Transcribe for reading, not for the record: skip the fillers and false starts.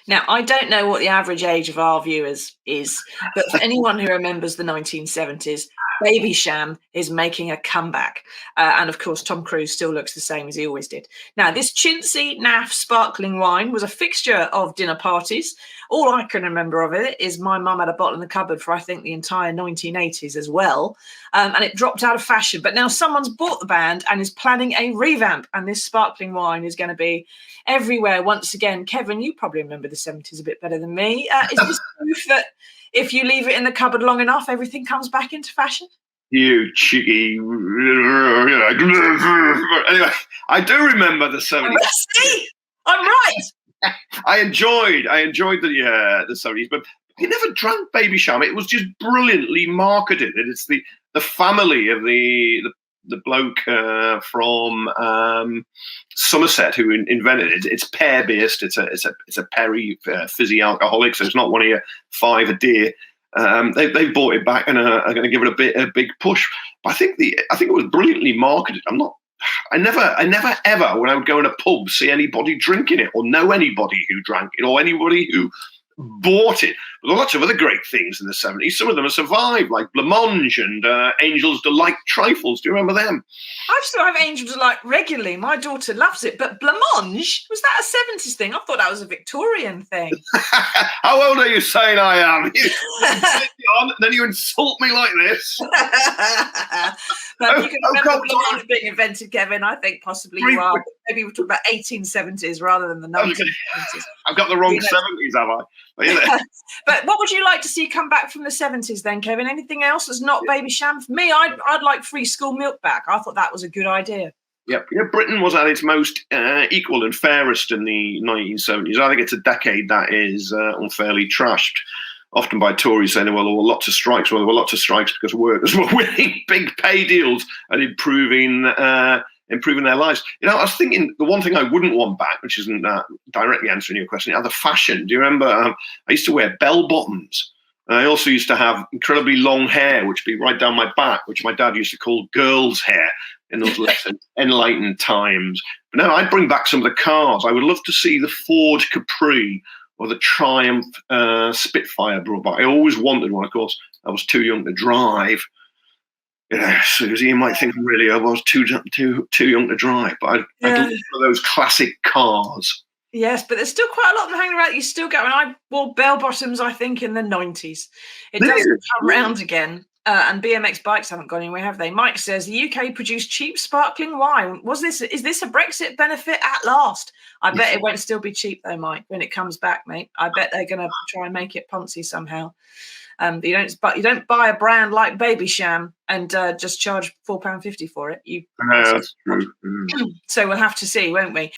Now, I don't know what the average age of our viewers is, but for anyone who remembers the 1970s, Babycham is making a comeback. And of course, Tom Cruise still looks the same as he always did. Now, this chintzy, naff sparkling wine was a fixture of dinner parties. All I can remember of it is my mum had a bottle in the cupboard for, I think, the entire 1980s as well. And it dropped out of fashion. But now someone's bought the band and is planning a revamp. And this sparkling wine is going to be everywhere once again. Kevin, you probably remember the 70s a bit better than me. Is this proof that if you leave it in the cupboard long enough, everything comes back into fashion? You cheeky. Anyway, I do remember the 70s. See, I'm right. I enjoyed the 70s, but I never drank Babycham. It was just brilliantly marketed. It's the family of the bloke from Somerset who invented it. It's pear based. It's a perry fizzy alcoholic, so it's not one of your 5 a day. They bought it back and are going to give it a big push. But I think it was brilliantly marketed. I never ever, when I would go in a pub, see anybody drinking it or know anybody who drank it or anybody who bought it. There were lots of other great things in the 70s. Some of them have survived, like blancmange and Angel's Delight trifles. Do you remember them? I still have Angel's Delight regularly. My daughter loves it. But blancmange, was that a 70s thing? I thought that was a Victorian thing. How old are you saying I am? Then you insult me like this. But you can remember blancmange being invented, Kevin. I think possibly you are. Maybe we're talking about 1870s rather than the 1970s. I've got the wrong 70s, have I? But what would you like to see come back from the 70s then, Kevin? Anything else that's not Babycham? For me, I'd like free school milk back. I thought that was a good idea. Yep. Britain was at its most equal and fairest in the 1970s. I think it's a decade that is unfairly trashed, often by Tories saying, well, there were lots of strikes. Well, there were lots of strikes because workers were winning big pay deals and improving their lives. I was thinking the one thing I wouldn't want back, which isn't directly answering your question, the fashion. Do you remember? I used to wear bell bottoms. I also used to have incredibly long hair, which would be right down my back, which my dad used to call girls' hair in those less enlightened times. But no, I'd bring back some of the cars. I would love to see the Ford Capri or the Triumph Spitfire brought back. I always wanted one. Of course, I was too young to drive. Susie, you might think really I was too young to drive, but I'd look for those classic cars. Yes, but there's still quite a lot of them hanging around. You still go, and I wore bell bottoms, I think, in the 90s. It doesn't come round again. And BMX bikes haven't gone anywhere, have they? Mike says the UK produced cheap sparkling wine. Is this a Brexit benefit at last? I bet it won't still be cheap though, Mike, when it comes back, mate. I bet they're going to try and make it poncy somehow. You don't buy a brand like Babycham and just charge £4.50 for it. That's true. So we'll have to see, won't we?